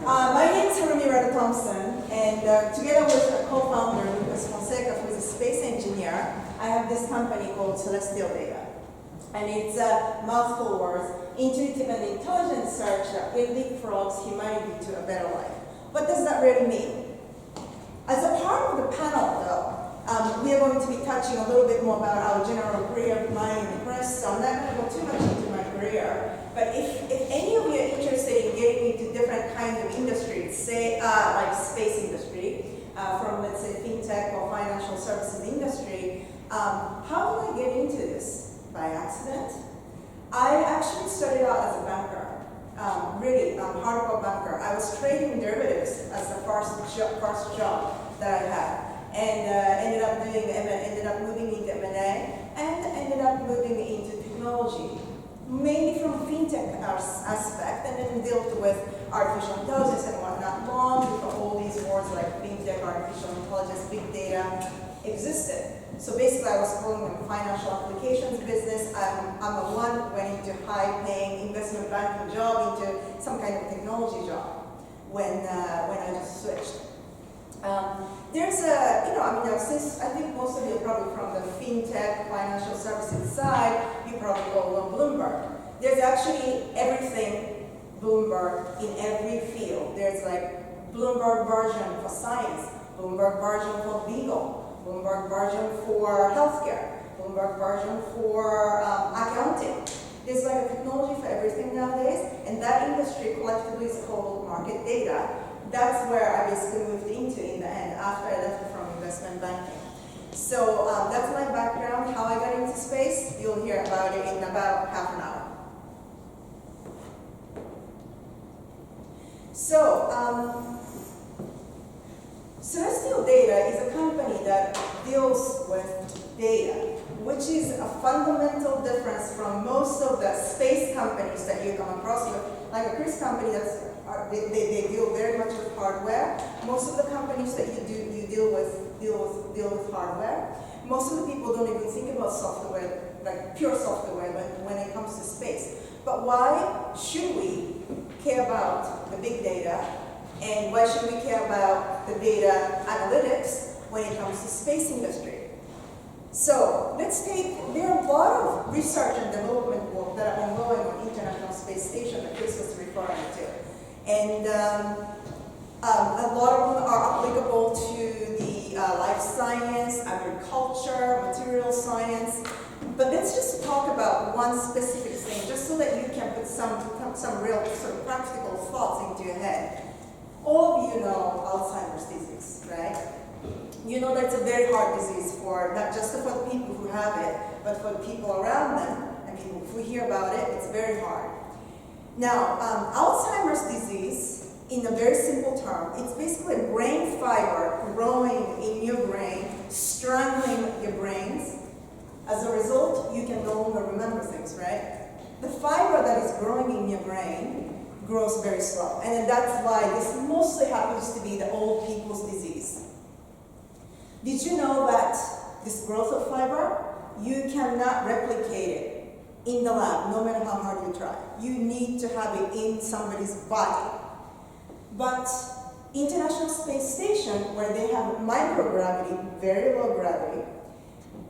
My name is Harumi Urata-Thompson, and together with a co-founder, Lucas Fonseca, who is a space engineer, I have this company called Celestialdata. And it's a mouthful words, intuitive and intelligent search that will leapfrogs humanity to a better life. What does that really mean? As a part of the panel, though, we are going to be touching a little bit more about our general career, mine and Chris, so I'm not going to go too much into my career. But if any of you are interested in getting into different kinds of industries, say like space industry, from let's say fintech or financial services industry, how did I get into this? By accident? I actually started out as a banker, really hardcore banker. I was trading derivatives as the first job that I had, and ended up moving into M&A, and ended up moving into technology. Mainly from fintech aspect, and then dealt with artificial intelligence and whatnot, long before all these words like fintech, artificial intelligence, big data existed. So basically I was calling them financial applications business. I'm a one who went into high-paying investment banking job into some kind of technology job when I just switched. There's a, since I think most of you are probably from the fintech, financial services side, you probably all know Bloomberg. There's actually everything Bloomberg in every field. There's like Bloomberg version for science, Bloomberg version for legal, Bloomberg version for healthcare, Bloomberg version for accounting. There's like a technology for everything nowadays, and that industry collectively is called market data. That's where I basically moved into in the end after I left from investment banking. So that's my background, how I got into space. You'll hear about it in about half an hour. So Celestialdata is a company that deals with data, which is a fundamental difference from most of the space companies that you come across with, like a Chris company that's they deal very much with hardware. Most of the companies that you deal with hardware. Most of the people don't even think about software, like pure software, when it comes to space. But why should we care about the big data, and why should we care about the data analytics when it comes to space industry? So there are a lot of research and development work that are ongoing on International Space Station that Chris was referring to. And a lot of them are applicable to the life science, agriculture, material science. But let's just talk about one specific thing, just so that you can put some real sort of practical thoughts into your head. All of you know Alzheimer's disease, right? You know that's a very hard disease for not just for the people who have it, but for the people around them. I mean, if we hear about it, it's very hard. Now, Alzheimer's disease, in a very simple term, it's basically a brain fiber growing in your brain, strangling your brains. As a result, you can no longer remember things, right? The fiber that is growing in your brain grows very slow, and that's why this mostly happens to be the old people's disease. Did you know that this growth of fiber, you cannot replicate it in the lab, no matter how hard you try? You need to have it in somebody's body. But International Space Station, where they have microgravity, very low gravity,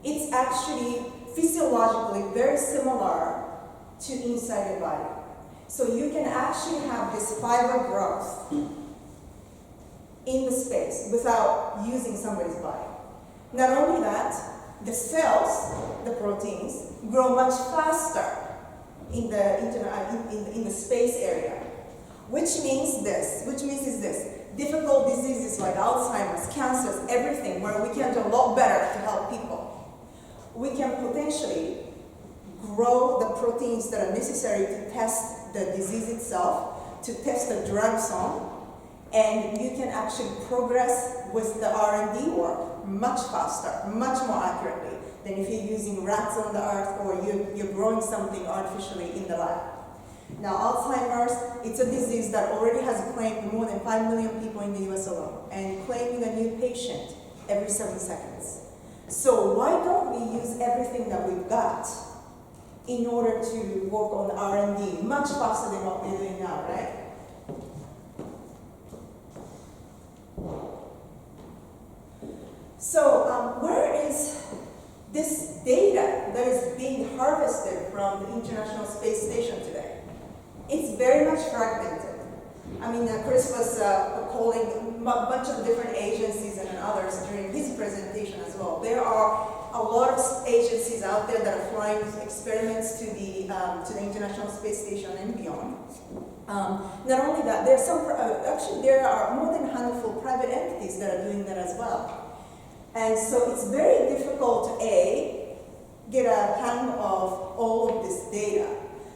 it's actually physiologically very similar to inside your body. So you can actually have this fiber growth in the space without using somebody's body. Not only that, the cells, the proteins, grow much faster in the space area, which means this. Difficult diseases like Alzheimer's, cancers, everything, where we can do a lot better to help people. We can potentially grow the proteins that are necessary to test the disease itself, to test the drugs on, and you can actually progress with the R&D work much faster, much more accurately than if you're using rats on the earth or you're growing something artificially in the lab. Now, Alzheimer's, it's a disease that already has claimed more than 5 million people in the US alone, and claiming a new patient every 7 seconds. So why don't we use everything that we've got in order to work on R&D much faster than what we're doing now, right? So where is this data that is being harvested from the International Space Station today? It's very much fragmented. I mean, Chris was calling a bunch of different agencies and others during his presentation as well. There are a lot of agencies out there that are flying experiments to the International Space Station and beyond. Not only that, there's actually there are more than a handful of private entities that are doing that as well. And so it's very difficult to get a hang of all of this data.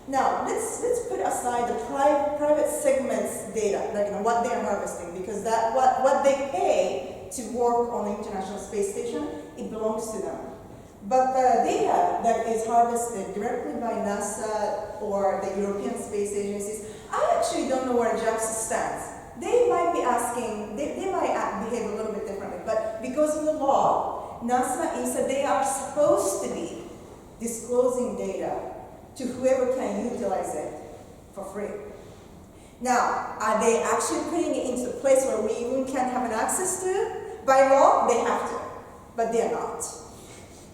Now, let's put aside the private segments data, like what they're harvesting, because that what they pay to work on the International Space Station, it belongs to them. But the data that is harvested directly by NASA or the European space agencies, I actually don't know where JAXA stands. They might be asking, they might behave a little bit differently, but because of the law, NASA is that they are supposed to be disclosing data to whoever can utilize it for free. Now, are they actually putting it into a place where we even can't have an access to? By law, they have to, but they're not.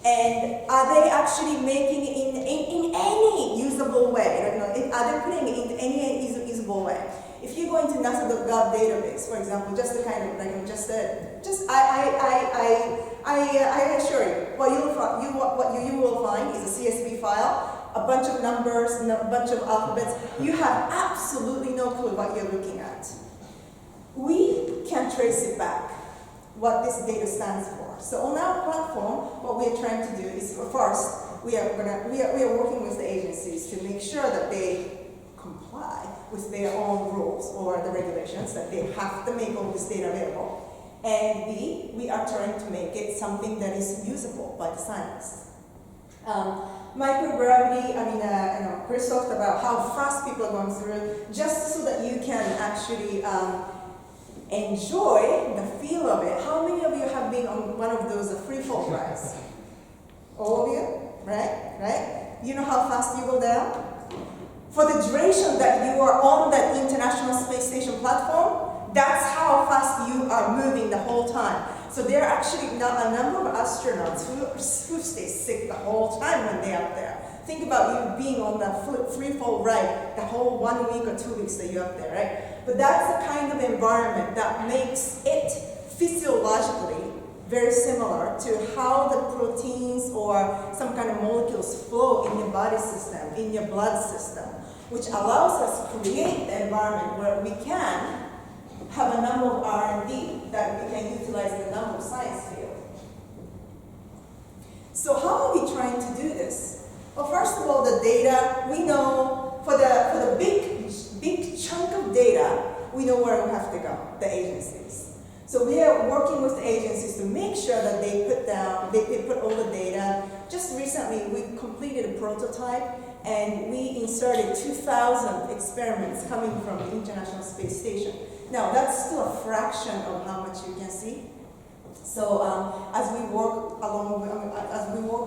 And are they actually making it in any usable way? Are they putting it in any usable way? If you go into NASA.gov database, for example, just the kind of I assure you, what you will find is a CSV file, a bunch of numbers, a bunch of alphabets. You have absolutely no clue what you're looking at. We can trace it back, what this data stands for. So on our platform, what we're trying to do is, first, we are working with the agencies to make sure that they comply with their own rules or the regulations, that they have to make all this data available. And B, we are trying to make it something that is usable by the scientists. Microgravity, Chris talked about how fast people are going through, just so that you can actually enjoy the feel of it. How many of you have been on one of those free fall rides? All of you, right? You know how fast you go down? For the duration that you are on that International Space Station platform, that's how fast you are moving the whole time. So there are actually now a number of astronauts who stay sick the whole time when they're up there. Think about you being on the free fall ride the whole 1 week or 2 weeks that you're up there, right? But that's the kind of environment that makes it physiologically very similar to how the proteins or some kind of molecules flow in your body system, in your blood system, which allows us to create the environment where we can have a number of R&D that we can utilize in a number of science fields. So how are we trying to do this? Well, first of all, the data, we know for the big chunk of data, we know where we have to go, the agencies. So we are working with the agencies to make sure that they put all the data. Just recently, we completed a prototype, and we inserted 2,000 experiments coming from the International Space Station. Now, that's still a fraction of how much you can see. So as we work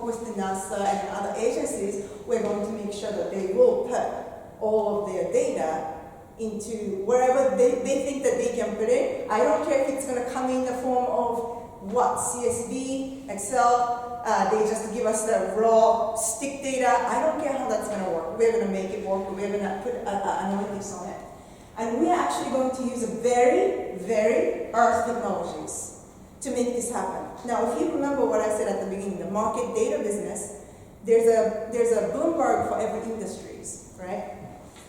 with the NASA and other agencies, we're going to make sure that they will put all of their data into wherever they think that they can put it. I don't care if it's going to come in the form of what, CSV, Excel, they just give us the raw stick data. I don't care how that's going to work. We're going to make it work. We're going to put analytics on it. And we are actually going to use very, very Earth technologies to make this happen. Now, if you remember what I said at the beginning, the market data business, there's a Bloomberg for every industries, right?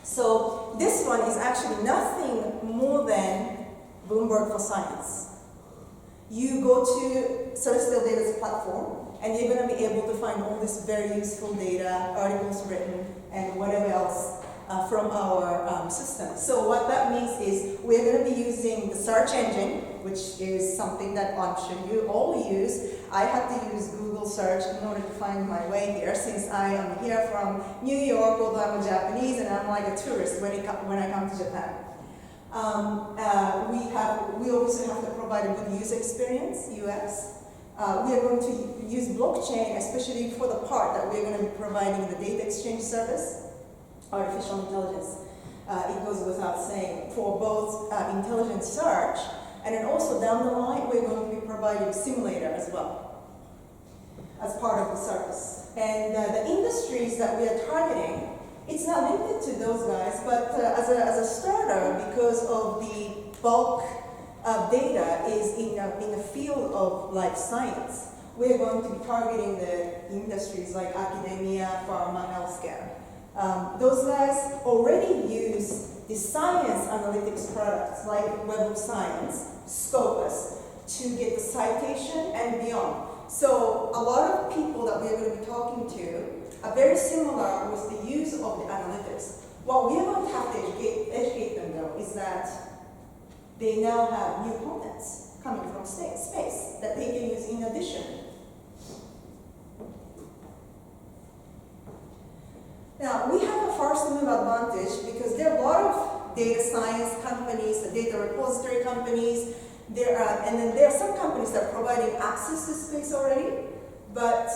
So this one is actually nothing more than Bloomberg for science. You go to Celestialdata's platform, and you're going to be able to find all this very useful data, articles written, and whatever else from our system. So what that means is we're going to be using the search engine, which is something that I'm sure you all use. I had to use Google search in order to find my way here, since I am here from New York, although I'm a Japanese, and I'm like a tourist when I come to Japan. We also have to provide a good user experience, UX. We are going to use blockchain, especially for the part that we're going to be providing the data exchange service, artificial intelligence. It goes without saying, for both intelligent search And then also down the line, we're going to be providing simulator as well as part of the service. And the industries that we are targeting, it's not limited to those guys, but as a starter, because of the bulk of data is in the field of life science, we're going to be targeting the industries like academia, pharma, healthcare. Those guys already use the science analytics products like Web of Science, Scopus, to get the citation and beyond. So a lot of people that we're going to be talking to are very similar with the use of the analytics. What we're going to have to educate them though is that they now have new contents coming from space that they can use in addition. Now, we have a first move advantage because there are a lot of data science companies, data repository companies, and then there are some companies that are providing access to space already, but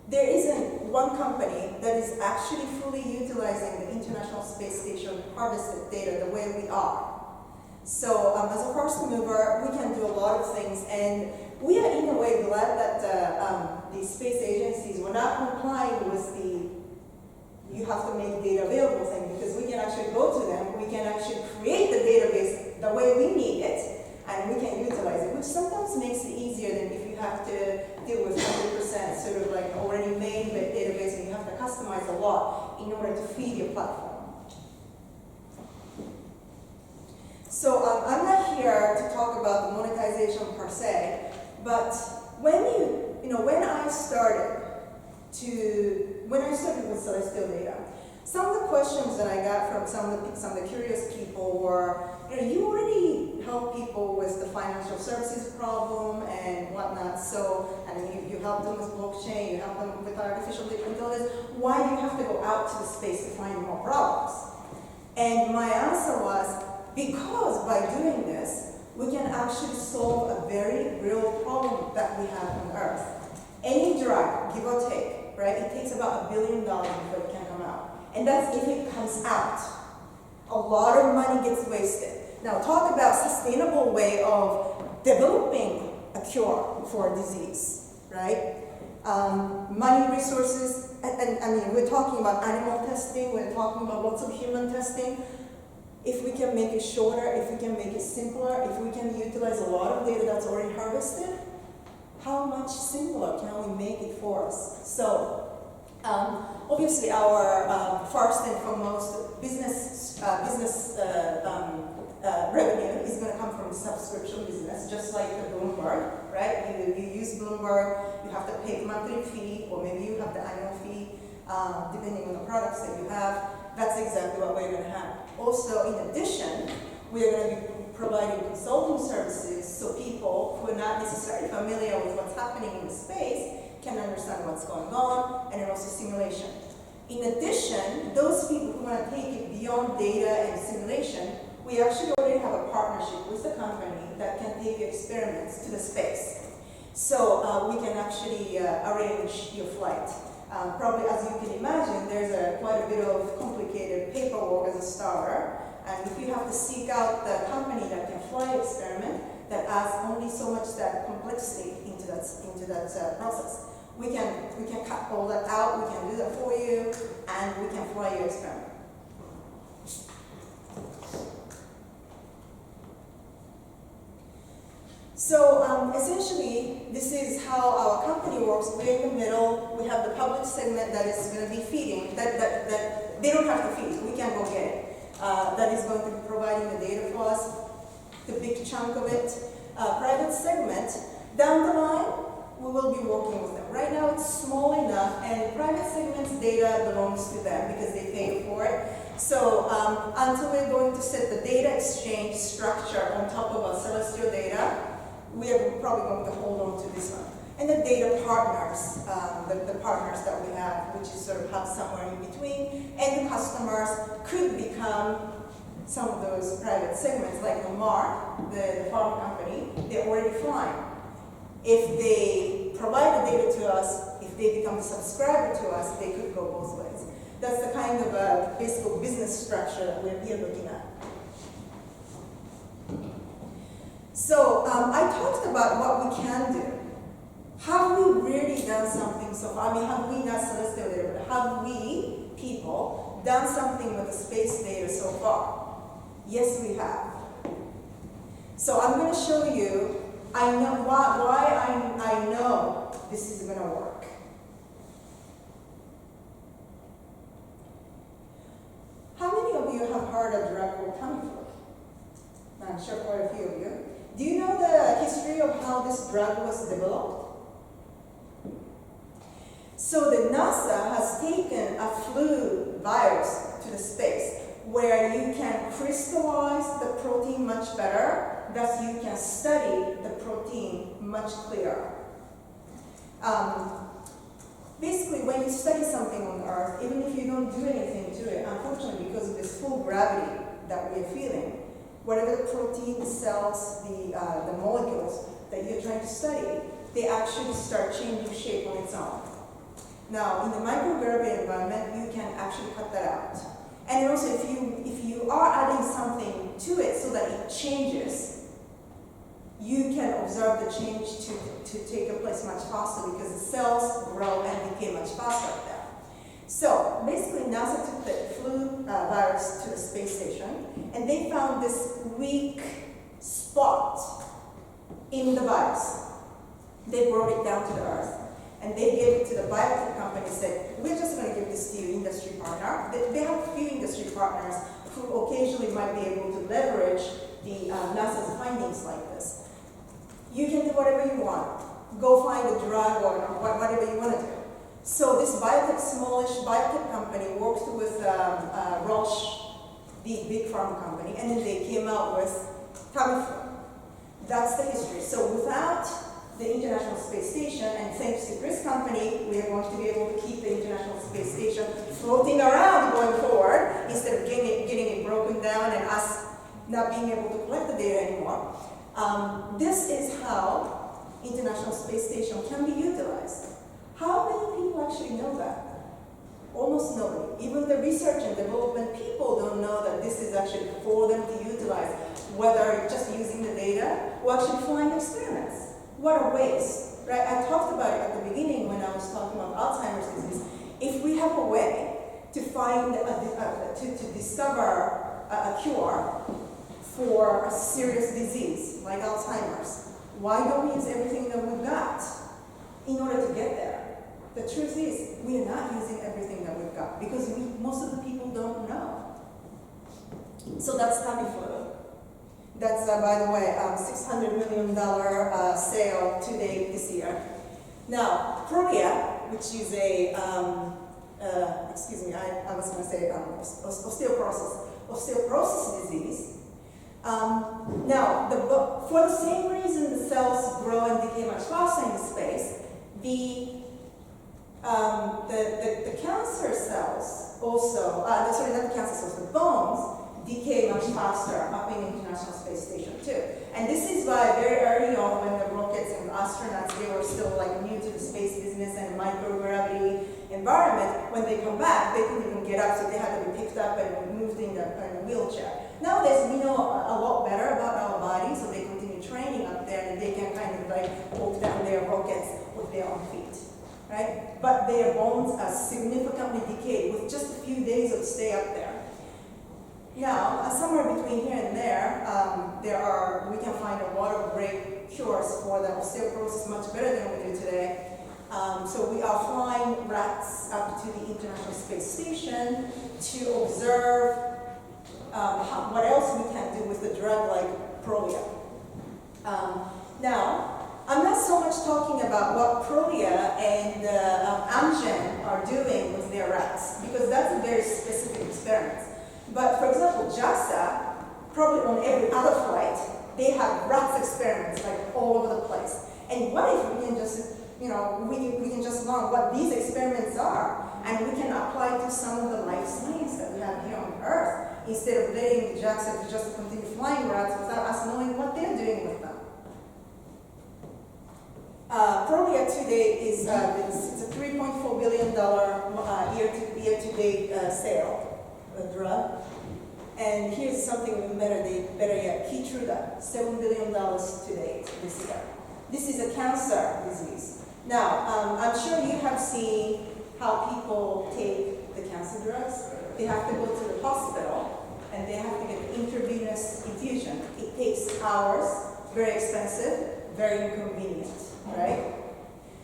there isn't one company that is actually fully utilizing the International Space Station harvested data the way we are. So as a first mover, we can do a lot of things, and we are in a way glad that the space agencies were not complying with the you have to make data available thing, because we can actually go to them, we can actually create the database the way we need it, and we can utilize it, which sometimes makes it easier than if you have to deal with 100% sort of like already made database and you have to customize a lot in order to feed your platform. So I'm not here to talk about the monetization per se, but when I started with Celestialdata, some of the questions that I got from some of the curious people were, you already help people with the financial services problem and whatnot, so, and you help them with blockchain, you help them with artificial intelligence, why do you have to go out to the space to find more problems? And my answer was, because by doing this, we can actually solve a very real problem that we have on Earth. Any drug, give or take, right, it takes about $1 billion before it can come out. And that's if it comes out. A lot of money gets wasted. Now talk about sustainable way of developing a cure for a disease, right? Money, resources, and I mean, we're talking about animal testing, we're talking about lots of human testing. If we can make it shorter, if we can make it simpler, if we can utilize a lot of data that's already harvested, how much simpler can we make it for us? So, obviously our first and foremost business revenue is going to come from subscription business, just like the Bloomberg, right? You use Bloomberg, you have to pay the monthly fee, or maybe you have the annual fee, depending on the products that you have. That's exactly what we're going to have. Also, in addition, we're going to be providing consulting services so people who are not necessarily familiar with what's happening in the space can understand what's going on, and then also simulation. In addition, those people who want to take it beyond data and simulation, we actually already have a partnership with the company that can take your experiments to the space. So we can actually arrange your flight. Probably, as you can imagine, there's quite a bit of complicated paperwork as a starter. And if you have to seek out the company that can fly your experiment, that adds only so much that complexity into that process. We can cut all that out, we can do that for you, and we can fly your experiment. So essentially, this is how our company works. We're in the middle. We have the public segment that is going to be feeding, that they don't have to feed, we can go get it. That is going to be providing the data for us, the big chunk of it. Private segment, down the line, we will be working with them. Right now it's small enough, and private segment's data belongs to them because they pay for it. So until we're going to set the data exchange structure on top of our Celestialdata, we are probably going to hold on to this one. And the data partners, the partners that we have, which is sort of hub somewhere in between, and the customers could become some of those private segments, like Lamar, the pharma company, they're already flying. If they provide the data to us, if they become a subscriber to us, they could go both ways. That's the kind of basic business structure that we're here looking at. So I talked about what we can do. Have we really done something so far? I mean, have we, not Celestialdata, but have we, people, done something with the space data so far? Yes, we have. So I'm going to show you why I know this is going to work. How many of you have heard of drug called Tamiflu? I'm sure quite a few of you. Do you know the history of how this drug was developed? So the NASA has taken a flu virus to the space where you can crystallize the protein much better, thus you can study the protein much clearer. Basically, when you study something on Earth, even if you don't do anything to it, unfortunately, because of this full gravity that we are feeling, whatever the protein, the cells, the molecules that you're trying to study, they actually start changing shape on its own. Now, in the microgravity environment, you can actually cut that out. And also, if you are adding something to it so that it changes, you can observe the change to take place much faster because the cells grow and decay much faster up there. So basically, NASA took the flu virus to the space station, and they found this weak spot in the virus. They brought it down to the Earth, and they gave it to the biotech company and said, we're just going to give this to you, industry partner. They have a few industry partners who occasionally might be able to leverage the NASA's findings like this. You can do whatever you want. Go find a drug or whatever you want to do. So this biotech, smallish biotech company worked with Roche, the big pharma company, and then they came out with Tamiflu. That's the history. So without the International Space Station, and thanks to Chris' company, we are going to be able to keep the International Space Station floating around going forward instead of getting it broken down and us not being able to collect the data anymore. This is how International Space Station can be utilized. How many people actually know that? Almost nobody. Even the research and development people don't know that this is actually for them to utilize, whether just using the data or actually flying experiments. What a waste, right? I talked about it at the beginning when I was talking about Alzheimer's disease. If we have a way to find, to discover a cure for a serious disease like Alzheimer's, why don't we use everything that we've got in order to get there? The truth is, we are not using everything that we've got because most of the people don't know. So that's Tamiflu. That's, by the way, $600 million sale to date this year. Now, Prolia, which is a, excuse me, I was going to say osteoporosis disease. Now, for the same reason the cells grow and decay much faster in space, the cancer cells also, sorry, not the cancer cells, the bones decay much faster up in the International Space Station too. And this is why very early on when the rockets and astronauts, they were still like new to the space business and microgravity environment, when they come back, they couldn't even get up, so they had to be picked up and moved in a wheelchair. Nowadays, we know a lot better about our bodies, so they continue training up there and they can kind of like walk down their rockets with their own feet, right? But their bones are significantly decayed with just a few days of stay up there. Now, somewhere between here and there, we can find a lot of great cures for the osteoporosis, much better than we do today. So we are flying rats up to the International Space Station to observe what else we can do with the drug like Prolia. Now, I'm not so much talking about what Prolia and Amgen are doing with their rats, because that's a very specific experiment. But for example, JAXA, probably on every other flight, they have rats experiments like all over the place. And what if we can just, we can just learn what these experiments are, and we can apply to some of the life science that we have here on Earth, instead of letting the JAXA to just continue flying rats without us knowing what they're doing with them. Prolia today is it's a $3.4 billion year-to-date sale. A drug, And here's something even better yet. Keytruda, $7 billion to date this year. This is a cancer disease. Now, I'm sure you have seen how people take the cancer drugs. They have to go to the hospital and they have to get intravenous infusion. It takes hours, very expensive, very inconvenient, right?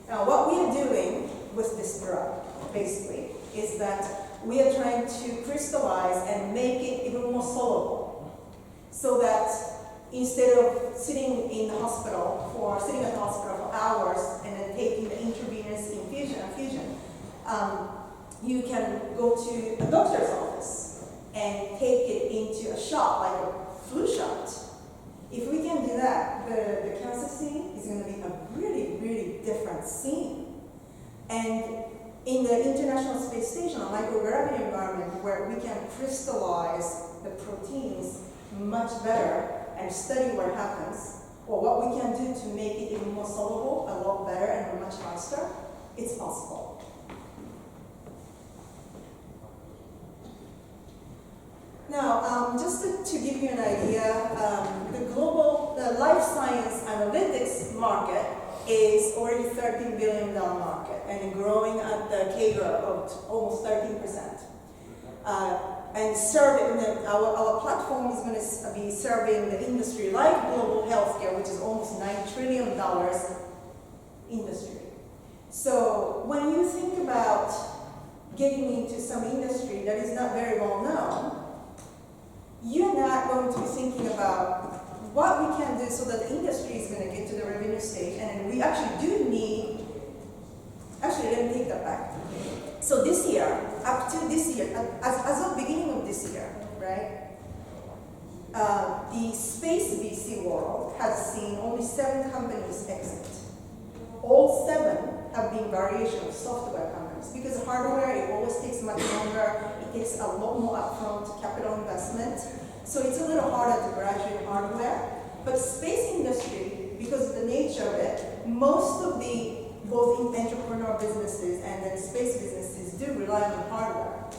Now, what we are doing with this drug, basically, is that we are trying to crystallize and make it even more soluble, so that instead of sitting at the hospital for hours and then taking the intravenous infusion, you can go to a doctor's office and take it into a shot, like a flu shot. If we can do that, the cancer scene is going to be a really, really different scene. And in the International Space Station, a microgravity environment where we can crystallize the proteins much better and study what happens, or what we can do to make it even more soluble, a lot better and much faster, it's possible. Now, just to give you an idea, the life science analytics market is already $13 billion market and growing at the CAGR of almost 13%. And serving our platform is going to be serving the industry like global healthcare, which is almost $9 trillion industry. So when you think about getting into some industry that is not very well known, you're not going to be thinking about what we can do so that the industry is going to get to the revenue stage, and we actually do need, actually let me take that back. So this year, up to this year, as of beginning of this year, right, the space VC world has seen only 7 companies exit. All 7 have been variation of software companies, because hardware, it always takes much longer, it takes a lot more upfront capital investment, so it's a little harder to graduate hardware. But space industry, because of the nature of it, most of the both entrepreneur businesses and then space businesses do rely on hardware.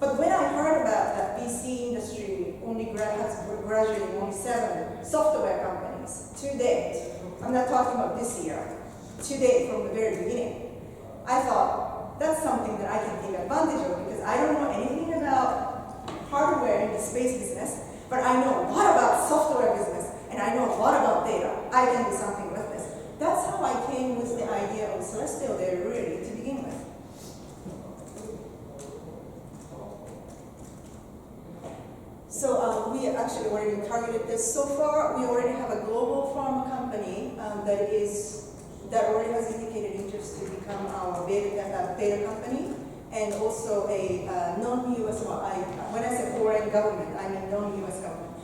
But when I heard about that VC industry only has graduating only 7 software companies to date, I'm not talking about this year, to date from the very beginning, I thought that's something that I can take advantage of, because I don't know anything about hardware in the space business, but I know a lot about software business and I know a lot about data. I can do something with this. That's how I came with the idea of Celestialdata really to begin with. So we actually already targeted this so far. We already have a global pharma company that already has indicated interest to become our beta company, and also a non-US, when I say foreign government, I mean non-US government.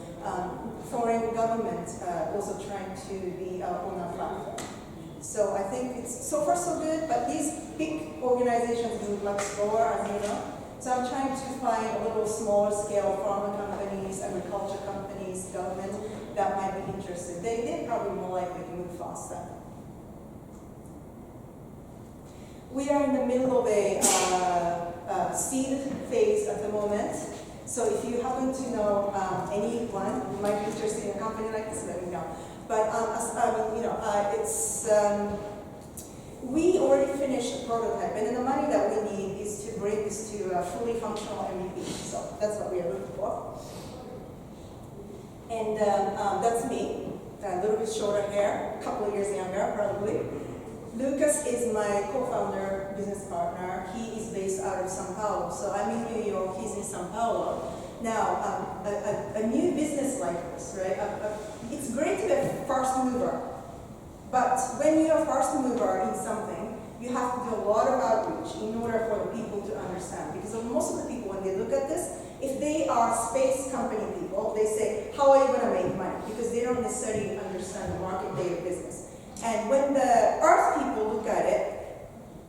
Foreign government also trying to be on our platform. So I think it's so far so good, but these big organizations move much slower, as you know. So I'm trying to find a little smaller scale pharma companies, agriculture companies, government that might be interested. They're probably more likely to move faster. We are in the middle of a seed phase at the moment. So if you happen to know anyone who might be interested in a company like this, let me know. But we already finished the prototype, and then the money that we need is to bring this to a fully functional MVP. So that's what we are looking for. And that's me, a little bit shorter hair, a couple of years younger probably. Lucas is my co-founder, business partner. He is based out of Sao Paulo. So I'm in New York, he's in Sao Paulo. Now, a new business like this, right? It's great to be a first mover. But when you're a first mover in something, you have to do a lot of outreach in order for the people to understand. Because most of the people, when they look at this, if they are space company people, they say, how are you going to make money? Because they don't necessarily understand the market data business. And when the Earth people look at it,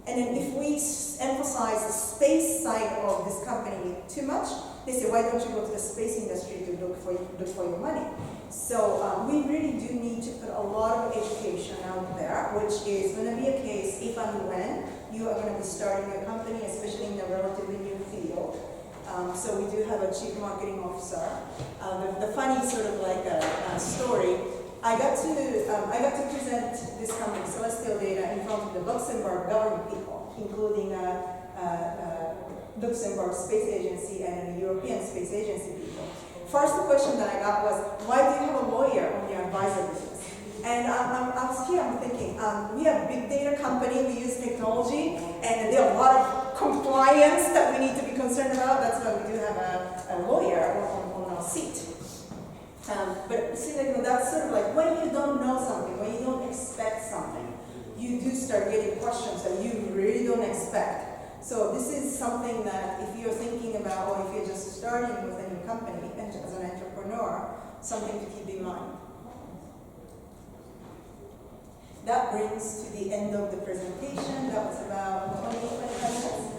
and then if we emphasize the space side of this company too much, they say, why don't you go to the space industry to look for your money? So we really do need to put a lot of education out there, which is going to be a case if and when you are going to be starting a company, especially in a relatively new field. So we do have a chief marketing officer. The funny sort of like story, I got to present this company, Celestialdata, in front of the Luxembourg government people, including Luxembourg Space Agency and the European Space Agency people. First question that I got was, why do you have a lawyer on your advisor business? And I was here, I'm thinking, we are a big data company, we use technology, and there are a lot of compliance that we need to be concerned about. That's why we do have a lawyer on our seat. But see, like, that's sort of like when you don't know something, when you don't expect something, you do start getting questions that you really don't expect. So this is something that if you're thinking about, or if you're just starting with a new company and as an entrepreneur, something to keep in mind. That brings to the end of the presentation. That was about 25 minutes.